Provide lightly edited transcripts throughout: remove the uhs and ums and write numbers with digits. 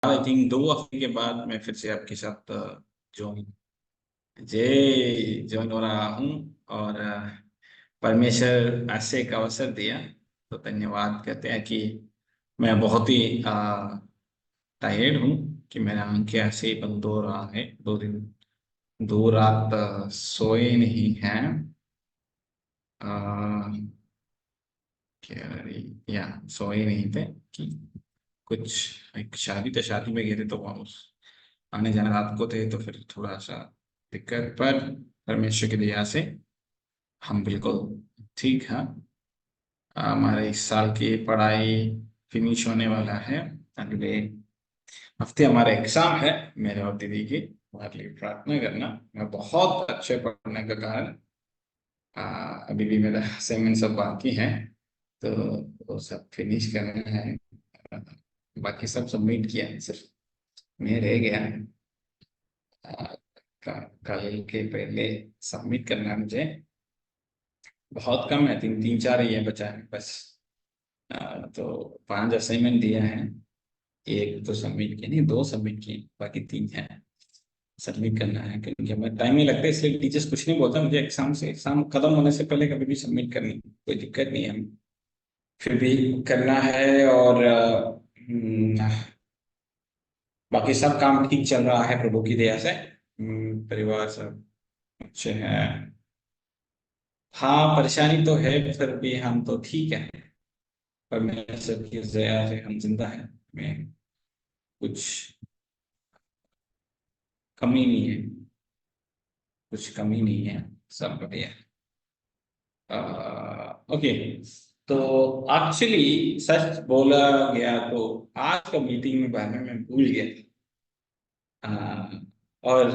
I think 2 हफ्ते के बाद मैं फिर से आपके साथ ज्वाइन ज्वाइन हो रहा हूँ। और परमेश्वर ऐसे एक अवसर दिया, तो धन्यवाद कहते हैं कि मैं बहुत ही टायर्ड हूँ कि मेरा आंखें ऐसे ही बंद हो रहा है। 2 दिन 2 रात सोए नहीं हैं। आ, या सोए नहीं थे कि कुछ एक शादी में गए थे, तो वहाँ उस आने जाने रात को थे, तो फिर थोड़ा सा दिक्कत। पर परमेश्वर की दया से हम बिल्कुल ठीक हैं। हमारे इस साल की पढ़ाई फिनिश होने वाला है। अगले हफ्ते हमारा एग्जाम है, मेरे और दीदी की। हमारे लिए प्रार्थना करना। मैं बहुत अच्छे पढ़ने का कारण अभी भी मेरा असाइनमेंट सब बाकी है, तो वो सब फिनिश करना है। अ, बाकी सब सबमिट किया है, सिर्फ मैं रह गया। अ, कल के पहले सबमिट करना है मुझे। बहुत कम है, 3 4 ही है बचा है बस। तो 5 असाइनमेंट दिया है। एक तो सबमिट किया नहीं, 2 सबमिट किए, बाकी 3 है सबमिट करना है। क्योंकि हमें टाइम नहीं लगता, इसलिए टीचर्स कुछ नहीं बोलता मुझे। एग्जाम खत्म होने से पहले कभी भी सबमिट करनी, कोई दिक्कत नहीं है। फिर भी करना है। और बाकी सब काम ठीक चल रहा है प्रभु की दया से। परिवार सब अच्छे हैं। हाँ, परेशानी तो है, फिर भी हम तो ठीक है। परमेश्वर की दया से हम जिंदा हैं। में कुछ कमी नहीं है, कुछ कमी नहीं है, सब बढ़िया है। ओके। तो एक्चुअली सच बोला गया तो आज का मीटिंग में बारे में मैं भूल गया था। और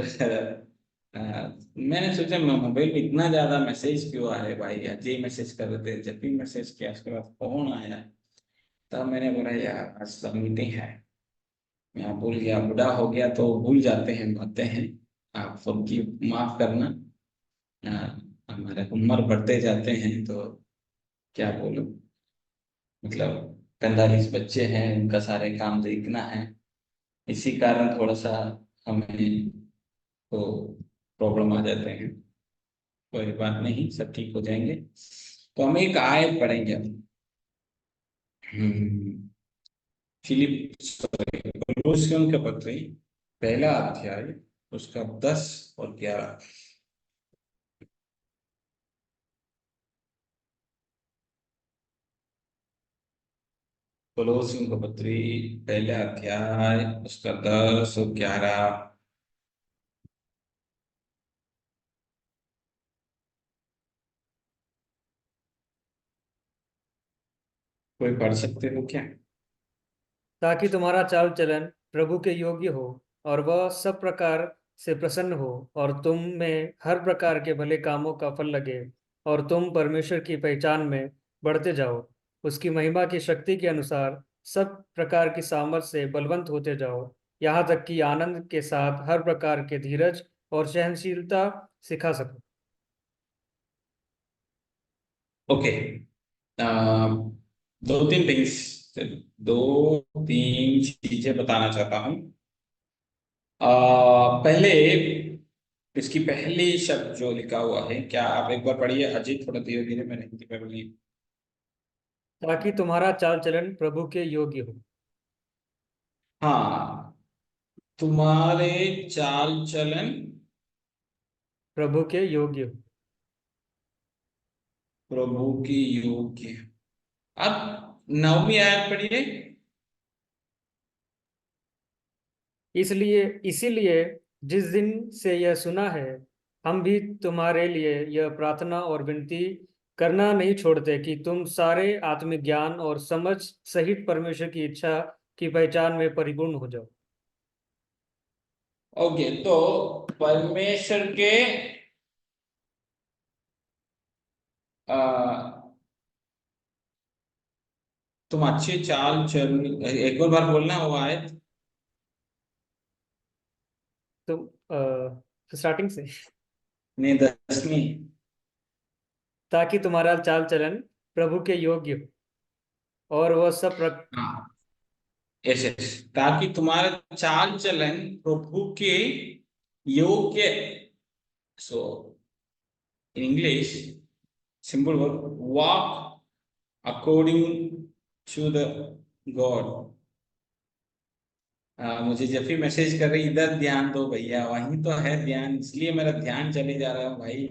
मैंने सोचा मैं मोबाइल में इतना ज्यादा मैसेज क्यों आ रहे भाई, अजय मैसेज कर रहे थे, जब भी मैसेज किया उसके बाद फोन आया। तब मैंने बोला यार आज तो मीटिंग है। मैं भूल गया, बुढ़ा हो गया तो भूल जाते हैं बातें हैं। आप सबकी माफ करना। हमारे उम्र बढ़ते जाते हैं तो क्या बोलूं, मतलब 45 बच्चे हैं, उनका सारे काम देखना है। इसी कारण थोड़ा सा हमें तो प्रॉब्लम आ जाते हैं। कोई बात नहीं, सब ठीक हो जाएंगे। तो हम एक आयत पढ़ेंगे अब। हम्म, फिलिप सॉरी कोलोसियों का पत्री, पहला अध्याय, उसका 10 और 11। कोलोसियों का पत्री, पहला अध्याय, उसका 10 और 11। कोई पढ़ सकते हो क्या? ताकि तुम्हारा चाल चलन प्रभु के योग्य हो और वह सब प्रकार से प्रसन्न हो और तुम में हर प्रकार के भले कामों का फल लगे और तुम परमेश्वर की पहचान में बढ़ते जाओ, उसकी महिमा की शक्ति के अनुसार सब प्रकार की सामर्थ से बलवंत होते जाओ, यहाँ तक कि आनंद के साथ हर प्रकार के धीरज और सहनशीलता सिखा सको। ओके। दो तीन थिंग्स, दो तीन चीजें बताना चाहता हूँ। पहले इसकी पहली शब्द जो लिखा हुआ है, क्या आप एक बार पढ़िए अजीत, थोड़ा धीरे धीरे, मैंने हिंदी में बोली। ताकि तुम्हारा चाल चलन प्रभु के योग्य हो। हाँ, तुम्हारे चाल चलन प्रभु के योग्य हो। प्रभु की योग्य। अब 9वीं आयत पढ़िए। इसलिए इसीलिए जिस दिन से यह सुना है, हम भी तुम्हारे लिए यह प्रार्थना और विनती करना नहीं छोड़ते कि तुम सारे आत्मिक ज्ञान और समझ सहित परमेश्वर की इच्छा की पहचान में परिपूर्ण हो जाओ। ओके, तो परमेश्वर के आ, तुम अच्छे चाल चल, एक और बार बोलना वो आयत। तुम स्टार्टिंग से। नहीं, 10वीं। ताकि तुम्हारा चाल चलन प्रभु के योग्य हो और वह सब हाँ, यस यस, ताकि तुम्हारा चाल चलन प्रभु के योग्य, so in English simple word, walk according to the God. मुझे जब भी मैसेज कर रही, इधर ध्यान दो भैया, वहीं तो है ध्यान, इसलिए मेरा ध्यान चले जा रहा है भाई।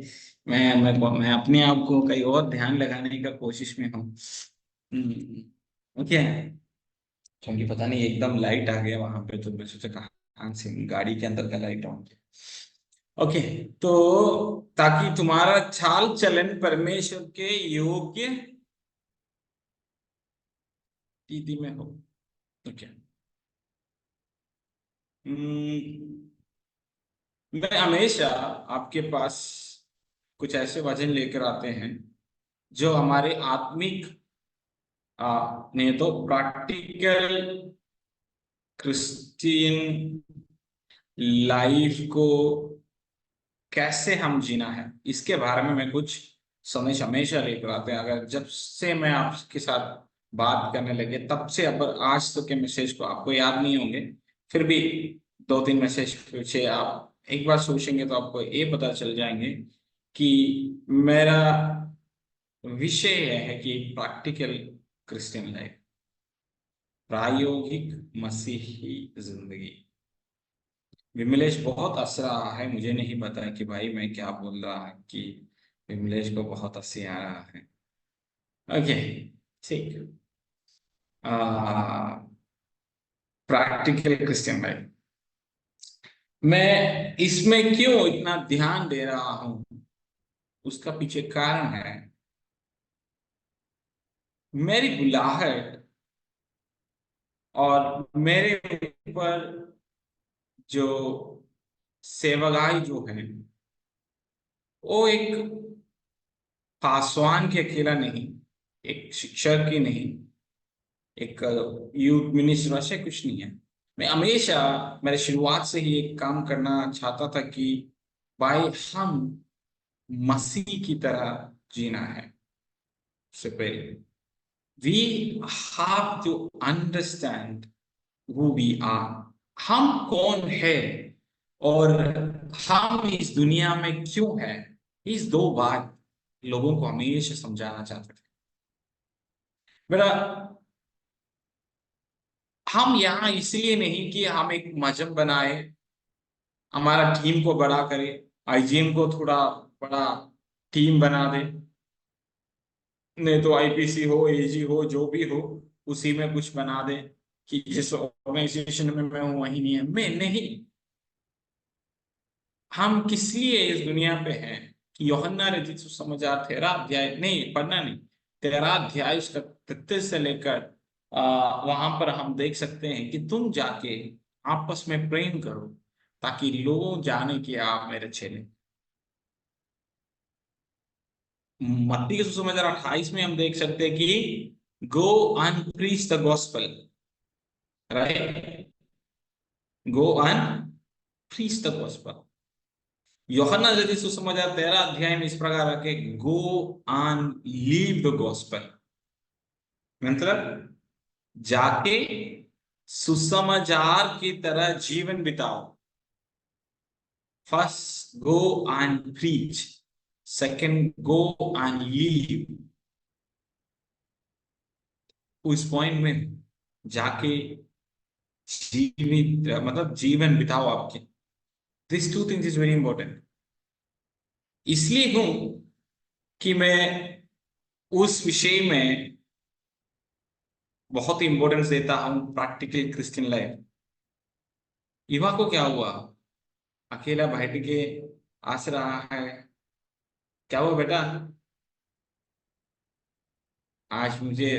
मैं अपने आप को कहीं और ध्यान लगाने का कोशिश में हूँ। ओके, क्योंकि पता नहीं एकदम लाइट आ गया वहां पे, तो मैं सोचा कहाँ से गाड़ी के अंदर का लाइट ऑन किया। ओके, तो ताकि तुम्हारा चाल चलन परमेश्वर के योग्य रीति में हो। ओके, मैं हमेशा आपके पास कुछ ऐसे वचन लेकर आते हैं जो हमारे आत्मिक, नहीं तो प्रैक्टिकल क्रिश्चियन लाइफ को कैसे हम जीना है, इसके बारे में मैं कुछ समझ हमेशा लेकर आते हैं। अगर जब से मैं आपके साथ बात करने लगे तब से, अब आज तक के मैसेज को आपको याद नहीं होंगे, फिर भी दो तीन मैसेज पीछे आप एक बार सोचेंगे तो आपको ये पता चल जाएंगे कि मेरा विषय यह है कि प्रैक्टिकल क्रिश्चियन लाइफ, प्रायोगिक मसीही जिंदगी। विमलेश बहुत हंस रहा है, मुझे नहीं पता कि भाई मैं क्या बोल रहा है कि विमलेश को बहुत हंसी आ रहा है। ओके, ठीक। प्रैक्टिकल क्रिश्चियन लाइफ, मैं इसमें क्यों इतना ध्यान दे रहा हूं, उसका पीछे कारण है मेरी बुलाहट और मेरे ऊपर जो सेवगाई जो है, वो एक पासवान के अकेला नहीं, एक शिक्षक की नहीं, एक यूथ मिनिस्टर से कुछ नहीं है। मैं हमेशा, मेरे शुरुआत से ही एक काम करना चाहता था कि भाई हम मसीह की तरह जीना है। उससे पहले we have to understand who we are, हम कौन है और हम इस दुनिया में क्यों है। इस दो बात लोगों को हमेशा समझाना चाहते थे मेरा। हम यहाँ इसलिए नहीं कि हम एक मजहब बनाए, हमारा टीम को बड़ा करे, आईजीएम को थोड़ा बड़ा टीम बना दे, नहीं तो आईपीसी हो, एजी हो, जो भी हो, उसी में कुछ बना दे कि जिस ऑर्गेनाइजेशन में मैं हूं वही नहीं है। मैं नहीं, हम किस लिए इस दुनिया पे हैं कि यूहन्ना रचित सुसमाचार 13 अध्याय, नहीं पढ़ना नहीं, 13 अध्याय उसका 33 से लेकर वहां पर हम देख सकते हैं कि तुम जाके आपस में प्रेम करो ताकि लोग जाने कि आप मेरे चेले। मत्ती के सुसमाचार 28 में हम देख सकते हैं कि go and preach the gospel, right, go and preach the gospel. यूहन्ना यदि सुसमाचार 13 अध्याय में इस प्रकार रखे, go and live the gospel, मतलब जाके सुसमाचार की तरह जीवन बिताओ। First go and preach, second go and live. उस पॉइंट में जाके जीवित, मतलब जीवन बिताओ आपके। This two things is very important. इसलिए हूं कि मैं उस विषय में बहुत इंपॉर्टेंस देता हूं, प्रैक्टिकल क्रिश्चियन लाइफ। युवा को क्या हुआ, अकेला बैठ के हंस रहा है, क्या हुआ बेटा? आज मुझे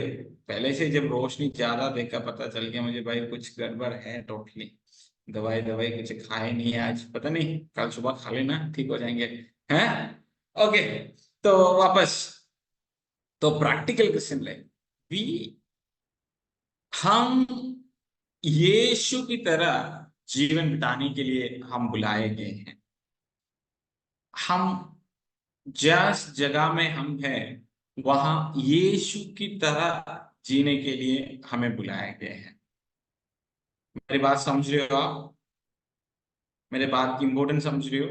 पहले से जब रोशनी ज्यादा देखा पता चल गया मुझे भाई कुछ गड़बड़ है टोटली। दवाई दवाई कुछ खाए नहीं है आज, पता नहीं, कल सुबह खा लेना ठीक हो जाएंगे, हैं? ओके, तो वापस, तो प्रैक्टिकल क्वेश्चन ले भी, हम यीशु की तरह जीवन बिताने के लिए हम बुलाए गए हैं। हम जिस जगह में हम हैं वहां यीशु की तरह जीने के लिए हमें बुलाए गए हैं। मेरी बात समझ रहे हो आप? मेरे बात की इंपॉर्टेंस समझ रहे हो?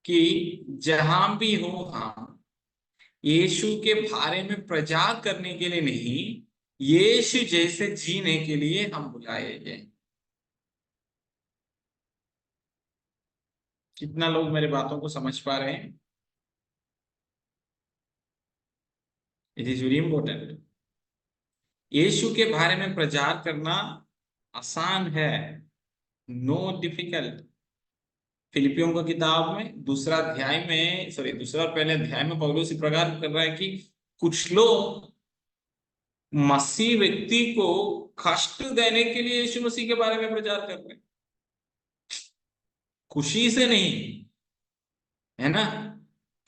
कि जहां भी हो हम यीशु के बारे में प्रचार करने के लिए नहीं, यीशु जैसे जीने के लिए हम बुलाए गए। कितना लोग मेरे बातों को समझ पा रहे हैं? It is very important. यीशु के बारे में प्रचार करना आसान है, नो डिफिकल्ट। फिलिपियों की किताब में दूसरा अध्याय में, सॉरी दूसरा और पहले अध्याय में पौलुस इस प्रकार कर रहा है कि कुछ लोग मसीह व्यक्ति को कष्ट देने के लिए यीशु मसीह के बारे में प्रचार कर रहे हैं, खुशी से नहीं, है ना?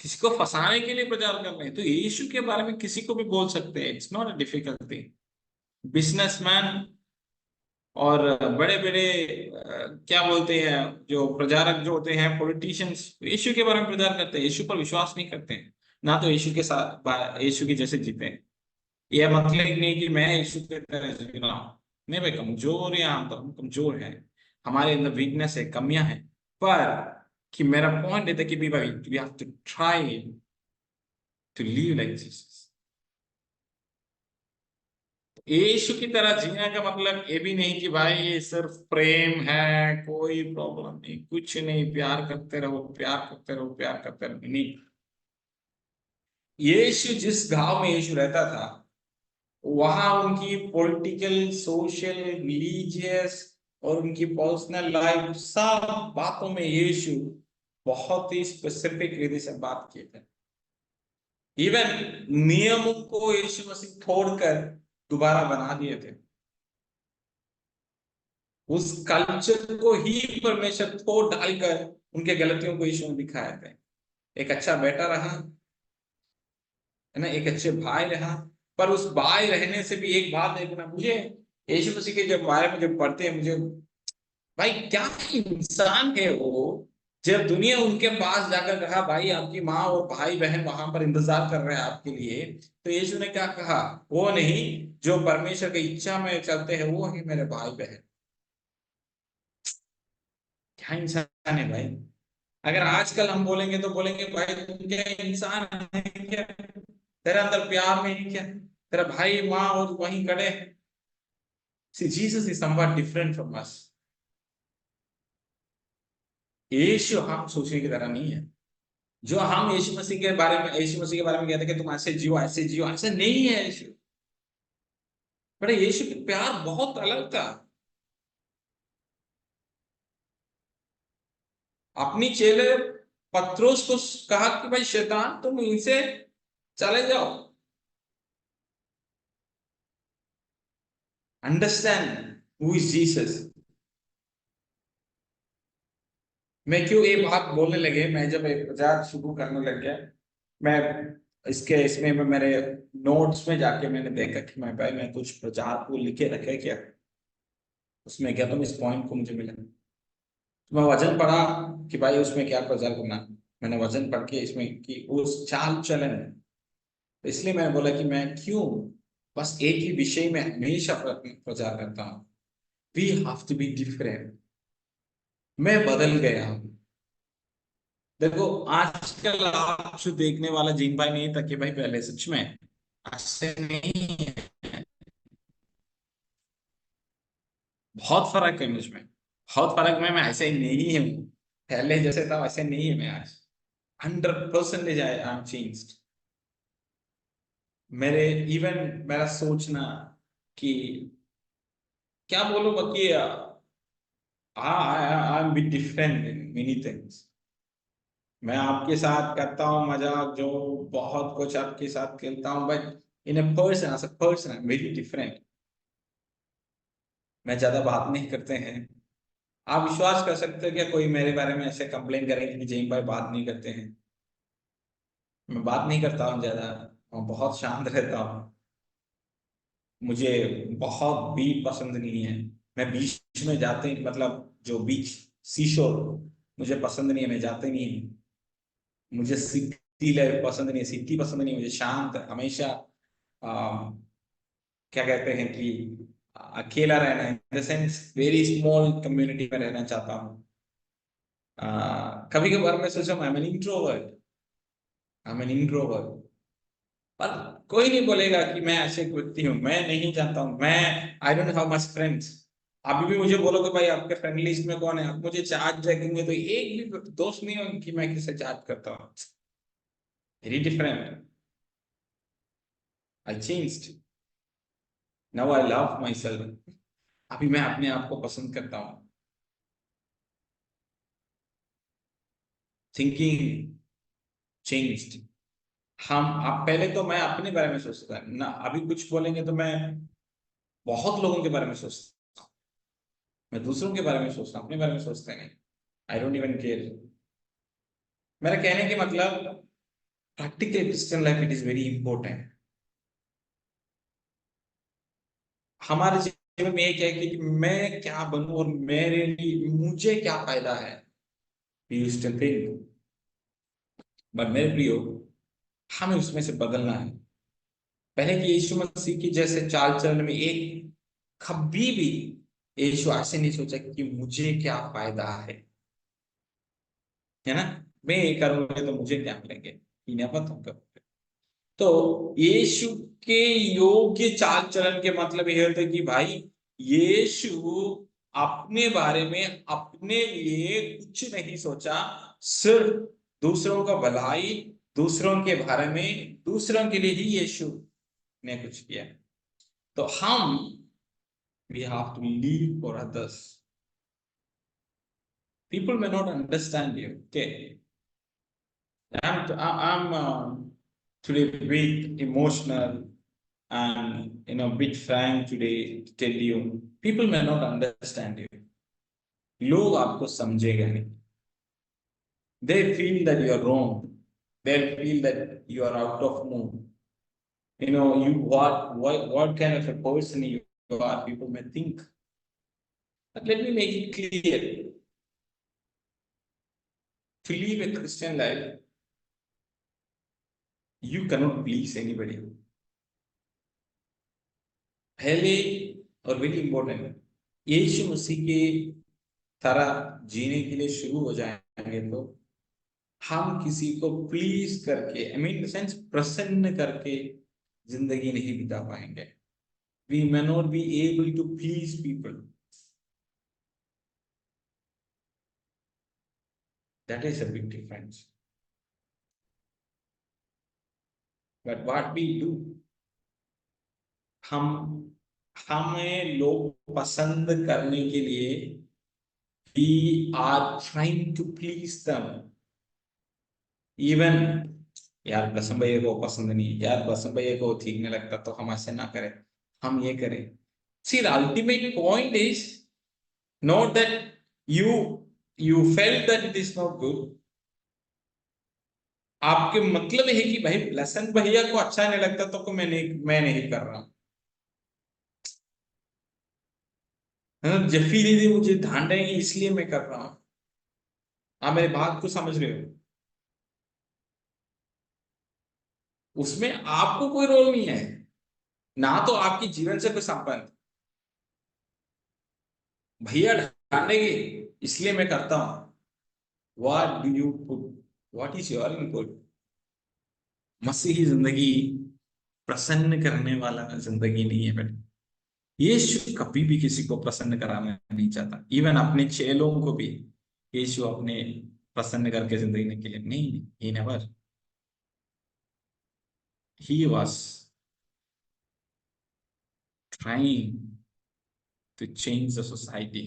किसी को फंसाने के लिए प्रचार कर रहे हैं। तो यीशु के बारे में किसी को भी बोल सकते हैं, it's not a difficult thing. Businessman और बड़े बड़े क्या बोलते हैं, जो प्रचारक जो होते हैं, पॉलिटिशियंस, यीशु के बारे में प्रचार करते हैं, यीशु पर विश्वास नहीं करते हैं, ना तो यीशु के साथ यीशु के जैसे जीते हैं। यह मतलब नहीं कि मैं यीशु की तरह जी रहा हूं। नहीं भाई, कमजोर है, हम कमजोर है, हमारे अंदर वीकनेस है, कमियां हैं। पर कि मेरा पॉइंट है कि भाई we have to try to live like Jesus. यीशु की तरह जीने का मतलब ये भी नहीं कि भाई ये सिर्फ प्रेम है, कोई प्रॉब्लम नहीं, कुछ नहीं, प्यार करते रहो, प्यार करते रहो, प्यार करते रहो, नहीं। यीशु जिस गांव में यीशु रहता था, वहां उनकी पॉलिटिकल, सोशल, रिलीजियस और उनकी पर्सनल लाइफ, सब बातों में यीशु बहुत ही स्पेसिफिक रीति से बात किए थे। इवन नियमों को यीशु मसीह तोड़कर दोबारा बना दिए थे। उस कल्चर को ही परमेश्वर तोड़ डालकर उनके गलतियों को यीशु ने दिखाया था। एक अच्छा बेटा रहा, है ना, एक अच्छे भाई रहा। पर उस भाई रहने से भी एक बात देखना, मुझे यीशु मसीह के जब बारे में जब पढ़ते हैं, मुझे भाई क्या इंसान है वो। जब दुनिया उनके पास जाकर कहा भाई आपकी माँ और भाई बहन वहां पर इंतजार कर रहे हैं आपके लिए, तो यीशु ने क्या कहा? वो नहीं, जो परमेश्वर की इच्छा में चलते हैं वो ही मेरे भाई बहन। क्या इंसान है भाई! अगर आजकल हम बोलेंगे तो बोलेंगे भाई तुम क्या इंसान है क्या? तेरे अंदर प्यार नहीं क्या? तेरा भाई माँ और वहीं खड़े हैं। See, Jesus is somewhat different from us. यीशु हम सोचने की तरह नहीं है। जो हम यीशु मसीह के बारे में, यीशु मसीह के बारे में कहते हैं कि तुम ऐसे जियो, ऐसे जियो, ऐसे नहीं है यीशु। बड़े यीशु का प्यार बहुत अलग था। अपनी चेले पत्रोस को कहा कि भाई शैतान तुम इनसे चले जाओ। Understand who is Jesus. मैं क्यों ये बात बोलने लगे, मैं जब एक प्रचार शुरू करने लग गया, मैं इसके इसमें मैं मेरे नोट्स में जाके मैंने देखा कि मैं भाई मैं कुछ प्रचार को लिखे रखे क्या, उसमें क्या तुम इस पॉइंट को मुझे मिला। तो मैं वजन पढ़ा कि भाई उसमें क्या प्रचार करना। मैंने वजन पढ़ के इसमें कि उस चाल चलन, तो इसलिए मैंने बोला कि मैं क्यों बस एक ही विषय में हमेशा प्रचार करता हूँ। We have to be different. मैं बदल गया हूँ। देखो, आजकल आप जो देखने वाला जीन भाई नहीं था कि भाई पहले सच में ऐसे नहीं है। बहुत फर्क है मुझ में, बहुत फर्क में, मैं ऐसे ही नहीं हूँ। पहले जैसे था वैसे नहीं है मैं आज। 100% आई एम चेंज्ड। मेरे इवन मेरा सोचना कि क्या बोलो बाकी, I am bit different in many things. मैं आपके साथ करता हूँ मजाक, जो बहुत कुछ आपके साथ खेलता हूँ, but in a person, as a person I am very different. मैं ज्यादा बात नहीं करते हैं। आप विश्वास कर सकते हो क्या कोई मेरे बारे में ऐसे कंप्लेन करेंगे कि जयम भाई बात नहीं करते हैं? मैं बात नहीं करता हूँ ज्यादा, मैं बहुत शांत रहता हूँ। मुझे बहुत बीच पसंद नहीं है। मैं बीच में जाते, मतलब जो बीच, सीशोर, मुझे पसंद नहीं है, मैं जाते नहीं है। मुझे सिटी लाइफ पसंद नहीं है, सिटी पसंद नहीं है मुझे, शांत हमेशा। आ, क्या कहते हैं कि अकेला रहना, in the sense very small community में रहना चाहता हूँ। कभी कभार मैं सोचा I am an introvert, I am an introvert. पर कोई नहीं बोलेगा कि मैं ऐसे एक व्यक्ति हूँ, मैं नहीं जानता हूँ, मैं I don't have much friends. अभी भी मुझे बोलोगे भाई आपके फ्रेंड लिस्ट में कौन है, आप मुझे चार्ज रखेंगे तो एक भी दोस्त नहीं होगा कि मैं किसे चार्ज करता हूँ। Very different, I changed, now I love my self. अभी मैं अपने आप को पसंद करता हूँ। Thinking changed. हम आप पहले तो मैं अपने बारे में सोचता था ना, अभी कुछ बोलेंगे तो मैं बहुत लोगों के बारे में सोचता हूँ। मैं दूसरों के बारे में सोचता हूँ, अपने बारे में सोचता नहीं। I don't even care. मेरा कहने की मतलब, practical Christian life it is very important. हमारे जीवन में ये क्या है कि मैं क्या बनूं और मेरे लिए मुझे क्या फायदा है। We used to think, but मेरे प्रियो, हमें उसमें से बदलना है। पहले कि यीशु मसीह की जैसे चाल चलन में एक कभी भी यीशु ऐसे नहीं सोचा कि मुझे क्या फायदा है ना, मैं ये करूंगा तो मुझे क्या मिलेंगे। He never thought of it. तो यीशु के योग्य चाल चलन के मतलब ये होता है कि भाई यीशु अपने बारे में अपने लिए कुछ नहीं सोचा, सिर्फ दूसरों का भलाई, दूसरों के बारे में, दूसरों के लिए ही यीशु ने कुछ किया। तो हम we have to live for others. People may not understand you. Okay, I'm today a bit emotional and bit frank today to tell you. People may not understand you. लोग आपको समझेगा नहीं. They feel that you are wrong. They feel that you are out of mood. You what kind of a person you are. People may think. But let me make it clear. To live a Christian life, you cannot please anybody. पहले और very important, यीशु मसीह के तरह जीने के लिए शुरू हो जाएंगे तो हम किसी को प्लीज करके, आई मीन सेंस प्रसन्न करके जिंदगी नहीं बिता पाएंगे। We may not be able to please people. That is a big difference. But what we do, हम हमें लोग पसंद करने के लिए we are trying to please them. Even यार बसम भैया को पसंद नहीं, यार बसम भैया को ठीक नहीं लगता तो हम ऐसे ना करें, हम ये करें। See the ultimate point is not that you you felt that it is not good. आपके मतलब है कि भाई लसन भैया को अच्छा नहीं लगता तो मैं नहीं कर रहा हूँ, जफी दीदी मुझे डांटेंगे इसलिए मैं कर रहा हूँ। आप मेरी बात को समझ रहे हो? उसमें आपको कोई रोल नहीं है, ना तो आपकी जीवन से कोई संबंध। भैया डांटेंगे इसलिए मैं करता हूं। What do you put, what is your input? मसीही जिंदगी प्रसन्न करने वाला जिंदगी नहीं है बेटा। यीशु कभी भी किसी को प्रसन्न कराना नहीं चाहता, इवन अपने चेलों को भी यीशु अपने प्रसन्न करके जिंदगी के लिए नहीं, he never, he was trying to change the society.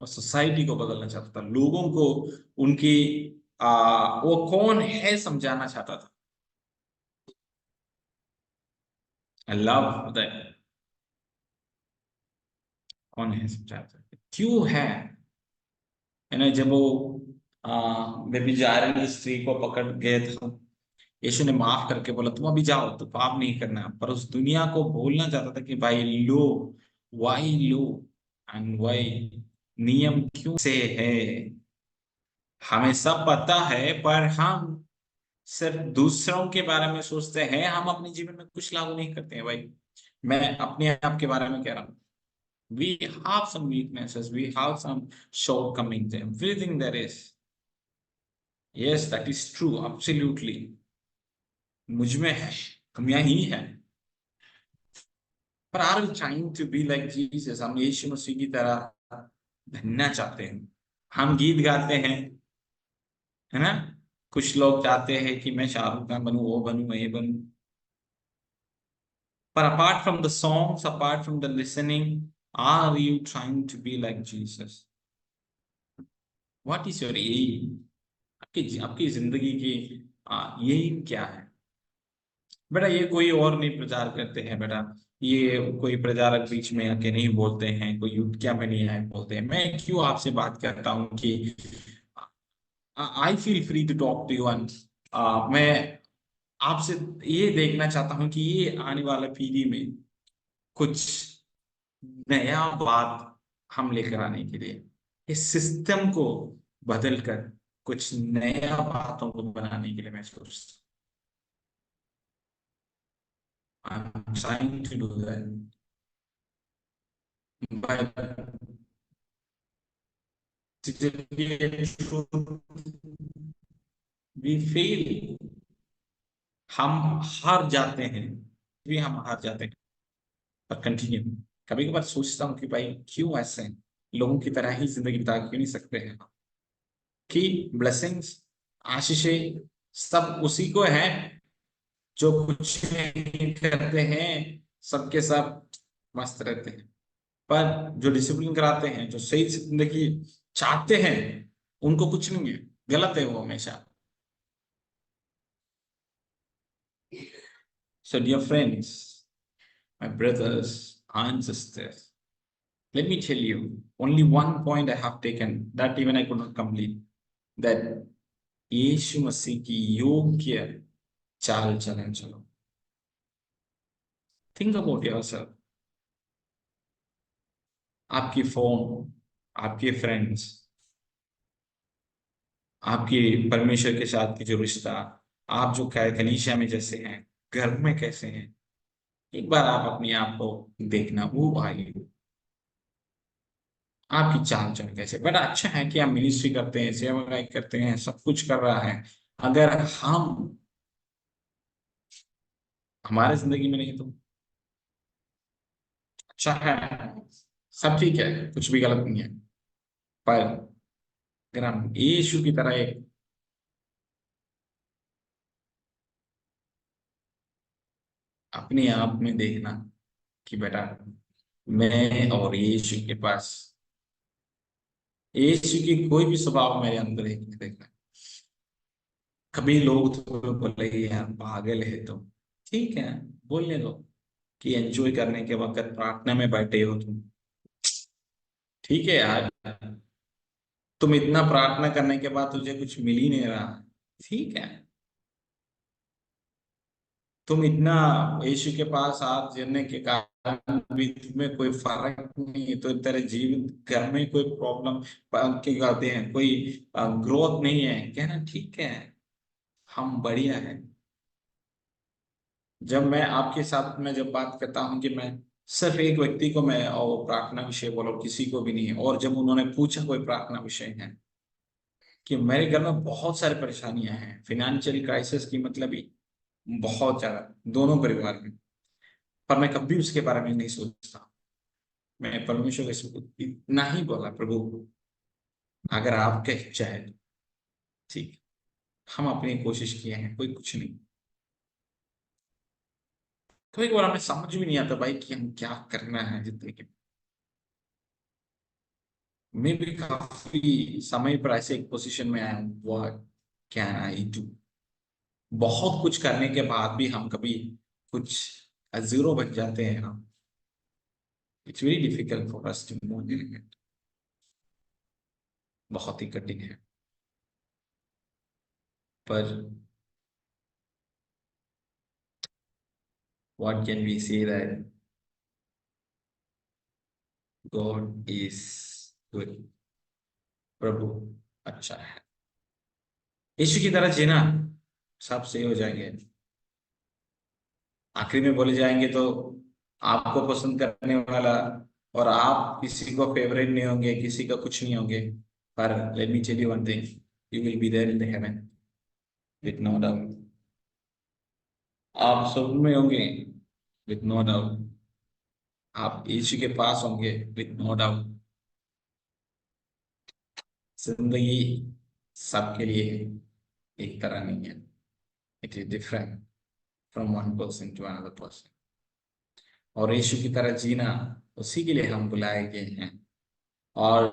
और सोसाइटी को बदलना चाहता था, लोगों को उनकी वो कौन है समझाना चाहता था। आई लव दैट, कौन है समझाता था, क्यों है ना। जब वो व्यभिचारिणी स्त्री को पकड़ गए थे, यीशु ने माफ करके बोला तुम अभी जाओ, तो पाप नहीं करना, पर उस दुनिया को बोलना चाहता था कि भाई लो, वाई लो एंड वाई, नियम क्यों से है। हमें सब पता है पर हम सिर्फ दूसरों के बारे में सोचते हैं, हम अपने जीवन में कुछ लागू नहीं करते हैं भाई। मैं अपने आप के बारे में कह रहा हूँ। We have some weaknesses, we have some shortcomings, everything there is. Yes, that is true, absolutely. मुझ में है, कमियां ही है। पर are we trying to be like Jesus? हम यीशु मसीह की तरह बनना चाहते हैं। हम गीत गाते हैं, है ना? कुछ लोग चाहते हैं कि मैं शाहरुख खान बनूं, वो बनूं, ये बनूं। पर apart from the songs, apart from the listening, are you trying to be like Jesus? What is your aim? आपकी आपकी जिंदगी की एम क्या है? बेटा ये कोई और नहीं प्रचार करते हैं बेटा। ये कोई प्रचारक बीच में आके नहीं बोलते हैं, कोई युद्ध क्या में नहीं आए बोलते हैं। मैं क्यों आपसे बात करता हूँ कि I feel free to talk to you, and मैं आपसे ये देखना चाहता हूँ कि ये आने वाले पीढ़ी में कुछ नया बात हम लेकर आने के लिए, इस सिस्टम को बदल कर कुछ नया बातों को बनाने के लिए मैं सोचता हूँ। I'm trying to do that, but to tell you the truth, we fail. हम हार जाते हैं, भी हम हार जाते हैं। पर कंटिन्यू, कभी कभार सोचता हूँ कि भाई क्यों ऐसे हैं? लोगों की तरह ही जिंदगी बिता क्यों नहीं सकते हैं? कि ब्लेसिंग्स, आशीषें सब उसी को है जो कुछ नहीं करते हैं, सबके सब मस्त रहते हैं। पर जो डिसिप्लिन कराते हैं, जो सही जिंदगी चाहते हैं, उनको कुछ नहीं है, गलत है वो हमेशा। So dear friends, my brothers and sisters, let me tell you, only one point I have taken, that even I could not complete, that यीशु मसीह की योग्य चाल चलन चलो। Think about yourself. आपकी फोन, आपके फ्रेंड्स, आपकी परमेश्वर के साथ की जो रिश्ता, आप जो कलीसिया में जैसे हैं, घर में कैसे हैं, एक बार आप अपने आप को देखना। वो भाई आपकी चाल चल कैसे। बड़ा अच्छा है कि आप मिनिस्ट्री करते हैं, सेवा करते हैं, सब कुछ कर रहा है। अगर हम हमारे जिंदगी में नहीं तो अच्छा है, सब ठीक है, कुछ भी गलत नहीं है। पर अगर हम यीशु की तरह एक अपने आप में देखना कि बेटा मैं और यीशु के पास, यीशु की कोई भी स्वभाव मेरे अंदर एक नहीं देखना। कभी लोग तो बोले यार पागल है तो ठीक है, बोलने दो कि एंजॉय करने के वक्त प्रार्थना में बैठे हो तुम, ठीक है यार। तुम इतना प्रार्थना करने के बाद तुझे कुछ मिल ही नहीं रहा, ठीक है। तुम इतना यीशु के पास हाथ जोड़ने के कारण भी तुम्हें कोई फर्क नहीं, तो तेरे जीवन घर में कोई प्रॉब्लम के कहते हैं, कोई ग्रोथ नहीं है, कहना ठीक है, हम बढ़िया है। जब मैं आपके साथ में जब बात करता हूँ कि मैं सिर्फ एक व्यक्ति को मैं और प्रार्थना विषय बोला, किसी को भी नहीं, और जब उन्होंने पूछा कोई प्रार्थना विषय है कि मेरे घर में बहुत सारी परेशानियां हैं, फाइनेंशियल क्राइसिस की मतलब ही बहुत ज्यादा, दोनों परिवार में, पर मैं कभी उसके बारे में नहीं सोचता। मैं परमेश्वर के सुपुत्र इतना ही बोला, प्रभु अगर आपका इच्छा है तो ठीक, हम अपनी कोशिश किए हैं, कोई कुछ नहीं। कभी कभार हमें समझ भी नहीं आता भाई कि हम क्या करना है जिंदगी में। मैं भी काफी समय पर ऐसे एक पोजीशन में आया हूँ, वो क्या आई डू, बहुत कुछ करने के बाद भी हम कभी कुछ जीरो बन जाते हैं हम। It's very difficult for us to move in, बहुत ही कठिन है। पर what can we say that God is good, प्रभु अच्छा है। यीशु की तरह जीना, सब सही हो जाएंगे। आखिरी में बोले जाएंगे तो आपको पसंद करने वाला, और आप किसी को फेवरेट नहीं होंगे, किसी का कुछ नहीं होंगे। पर let me tell you one thing, you will be there in the heaven with no doubt. आप सब में होंगे विथ नो डाउट। आप यीशु के पास होंगे विथ नो डाउट। जिंदगी सबके लिए एक तरह नहीं है। It is different from one person to another person. और यीशु की तरह जीना, उसी के लिए हम बुलाए गए हैं। और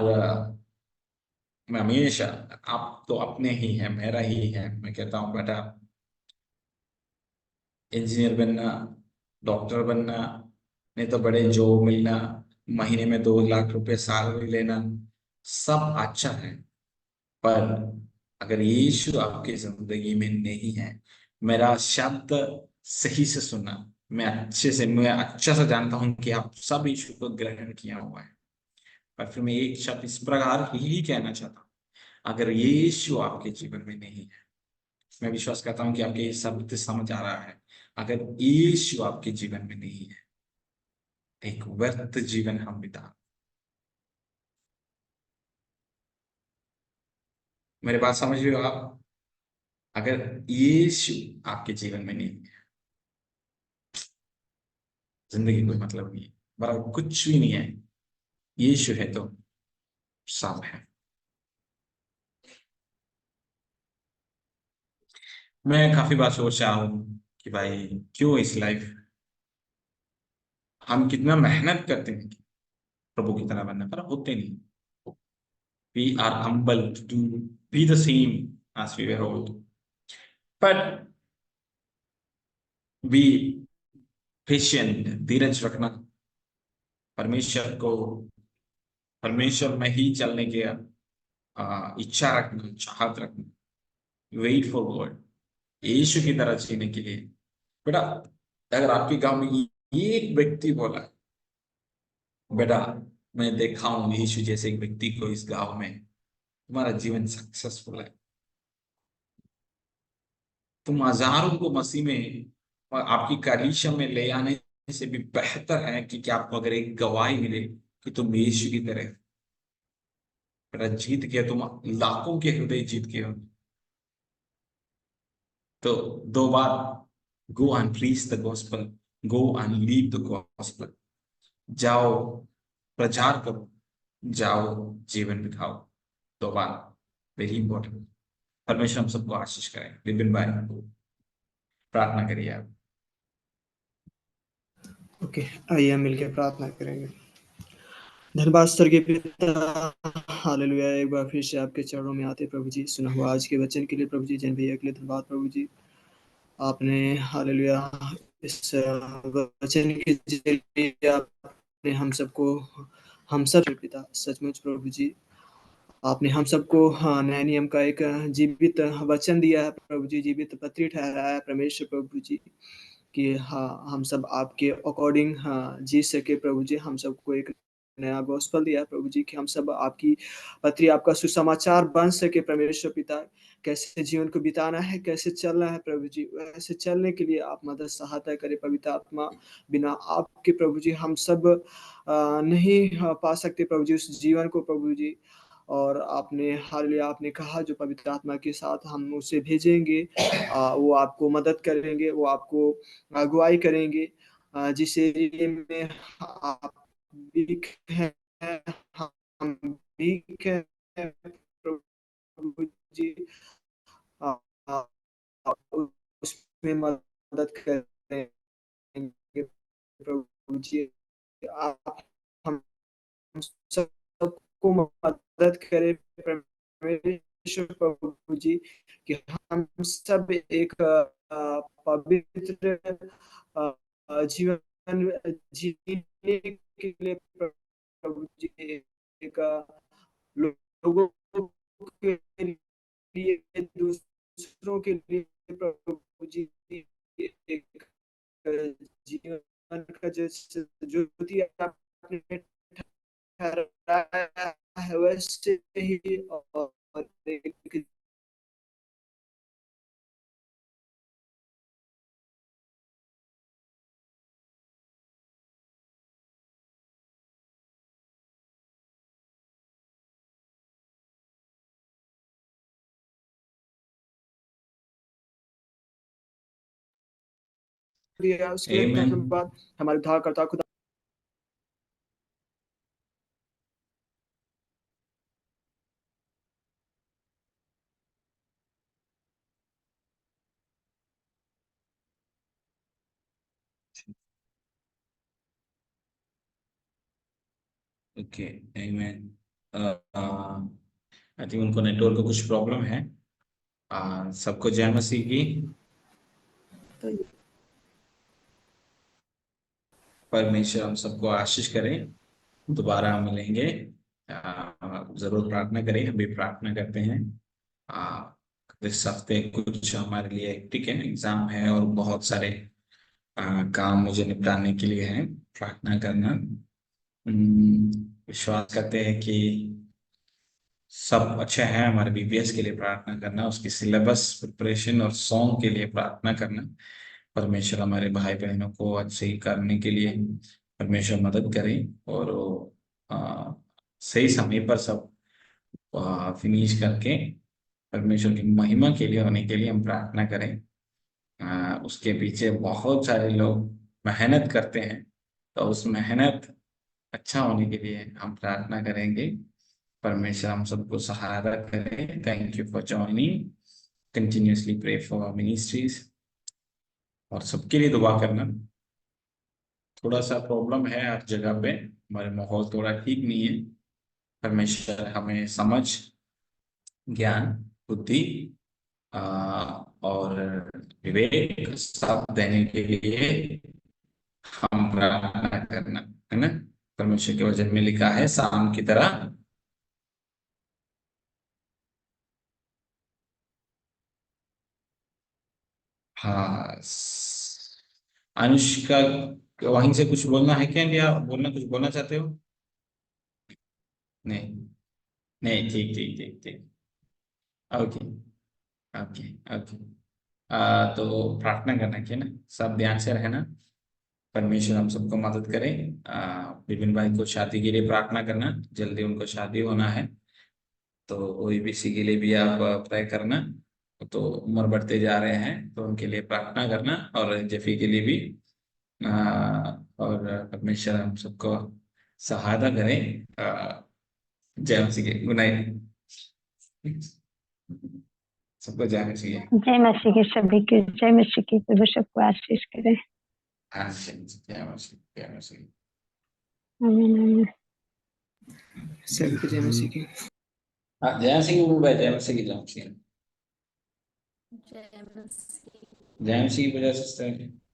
मैं हमेशा, आप तो अपने ही हैं, मेरा ही है, मैं कहता हूँ बेटा, इंजीनियर बनना, डॉक्टर बनना, नहीं तो बड़े जॉब मिलना, महीने में 2 लाख रुपए सैलरी लेना, सब अच्छा है। पर अगर यीशु आपकी जिंदगी में नहीं है, मेरा शब्द सही से सुनना, मैं अच्छा से जानता हूं कि आप सब यीशु को ग्रहण किया हुआ है। पर फिर मैं एक शब्द इस प्रकार ही कहना चाहता हूँ, अगर यीशु आपके जीवन में नहीं है, मैं विश्वास करता हूं कि आपके ये शब्द समझ आ रहा है, अगर यीशु आपके जीवन में नहीं है, एक व्यर्थ जीवन हम बिता। मेरे बात समझ रहे हो आप? अगर यीशु आपके जीवन में नहीं है, जिंदगी कोई मतलब नहीं है, बराबर कुछ भी नहीं है। यीशु है तो सब है। मैं काफी बार सोचा हूँ कि भाई क्यों इस लाइफ, हम कितना मेहनत करते हैं कि प्रभु की तरह बनने पर होते नहीं। We are humble to be the same as we were old. But be patient, धीरज रखना, परमेश्वर को, परमेश्वर में ही चलने की इच्छा रखना, चाहत रखना, वेट फॉर गॉड, यीशु की तरह जीने के लिए। बेटा, अगर आपके गांव में ये एक व्यक्ति बोला, बेटा मैं देखा हूं यीशु जैसे एक व्यक्ति को इस गांव में, तुम्हारा जीवन सक्सेसफुल है, तुम हजारों को मसीह में और आपकी कलीसिया में ले आने से भी बेहतर है कि आपको अगर एक गवाही मिले कि तुम यीशु की तरह, बेटा जीत के तुम लाखों के हृदय जीत के हो, तो 2 बार go and preach the gospel, go and live the gospel, जाओ प्रचार करो, जाओ जीवन दिखाओ। 2 बार, वेरी इंपॉर्टेंट। परमेश्वर हम सबको आशीष करें। विपिन भाई, प्रार्थना करिए आप। ओके, आइए हम मिलकर प्रार्थना करेंगे। धन्यवाद स्वर्गीय पिता, हालेलुया। एक बार फिर से आपके चरणों में आते प्रभु जी, सुना हुआ आज के वचन के लिए प्रभु जी, जैन भैया के लिए धन्यवाद प्रभु जी। आपने हालेलुया इस वचन के जरिए आपने हम सब पिता सचमुच प्रभु जी, आपने हम सबको नए नियम का एक जीवित वचन दिया है प्रभु जी, जीवित पत्री ठहराया है परमेश्वर प्रभु जी, कि हाँ, हम सब आपके अकॉर्डिंग हाँ, जी सके प्रभु जी। हम सबको एक नया गॉस्पेल दिया है प्रभु जी, कि हम सब आपकी पत्री, आपका सुसमाचार बन सके परमेश्वर पिता। कैसे जीवन को बिताना है, कैसे चलना है प्रभु जी, वैसे चलने के लिए आप मदद सहायता करें पवित्र आत्मा। बिना आपके प्रभु जी हम सब नहीं पा सकते प्रभु जी उस जीवन को प्रभु जी। और आपने हालेलुया, आपने कहा जो पवित्र आत्मा के साथ हम उसे भेजेंगे, वो आपको मदद करेंगे, वो आपको अगुवाई करेंगे, जिस एरिया में आप वीक हैं, हम वीक हैं प्रभु जी, अ, अ, उसमें मदद करेंगे प्रभु जी। आप हम सबको मदद करे परमेश्वर प्रभु जी, कि हम सब एक पवित्र जीवन जीने के लिए प्रभु जी, एक लोगों के लिए, दूसरों के लिए प्रभु जी, एक जीवन का जो दिया आपने ठहराया है वैसे ही, और एक दिया, उसके लिए Amen. धन्यवाद। हमारे उद्धारकर्ता खुदा ओके, Amen. आई थिंक उनको नेटवर्क का कुछ प्रॉब्लम है। सबको जय मसीह की। परमेश्वर हम सबको आशीष करें। दोबारा हम मिलेंगे। जरूर प्रार्थना करें, हम भी प्रार्थना करते हैं। आ, इस हफ्ते कुछ हमारे लिए हेक्टिक है, एग्जाम है और बहुत सारे काम मुझे निपटाने के लिए है। प्रार्थना करना, विश्वास करते हैं कि सब अच्छे हैं। हमारे बीबीएस के लिए प्रार्थना करना, उसकी सिलेबस प्रिपरेशन और सॉन्ग के लिए प्रार्थना करना। परमेश्वर हमारे भाई बहनों को अच्छे ही करने के लिए परमेश्वर मदद करें और आ, सही समय पर सब फिनिश करके परमेश्वर की महिमा के लिए होने के लिए हम प्रार्थना करें। उसके पीछे बहुत सारे लोग मेहनत करते हैं, तो उस मेहनत अच्छा होने के लिए हम प्रार्थना करेंगे। परमेश्वर हम सबको सहारा करें। Thank you for joining. Continuously pray for ministries और सबके लिए दुआ करना। थोड़ा सा प्रॉब्लम है हर जगह पे, हमारे माहौल थोड़ा ठीक नहीं है। परमेश्वर हमें समझ, ज्ञान, बुद्धि आ, और विवेक सब देने के लिए हम प्रार्थना करना, है ना। परमेश्वर के वचन में लिखा है, शाम की तरह। हाँ, अनुष्का, वहीं से कुछ बोलना है क्या, या कुछ बोलना चाहते हो? नहीं, नहीं, ठीक ठीक ठीक ठीक। Okay, okay, okay. तो प्रार्थना करना की ना, सब ध्यान से रहना। परमेश्वर हम सबको मदद करें। विपिन भाई को शादी के लिए प्रार्थना करना, जल्दी उनको शादी होना है। तो ओईबीसी के लिए भी आप प्रे करना। तो उम्र बढ़ते जा रहे हैं, तो उनके लिए प्रार्थना करना, और जेफी के लिए भी। और परमेश्वर हम सबको सहायता करें। जय मसीह की। गुड नाइट सबको, जय मसीह की। जय मसीह की सभी की, जय मसीह की, प्रभु सबको आशीष करे। हाँ, जय मसीह, जय मसीह। आमीन आमीन। सभी को जय मसीह की। हाँ, जय मसीह की भाई, जय मसीह की, जय मसीह की। जय मसीह। जय मसीह की, सिस्टर।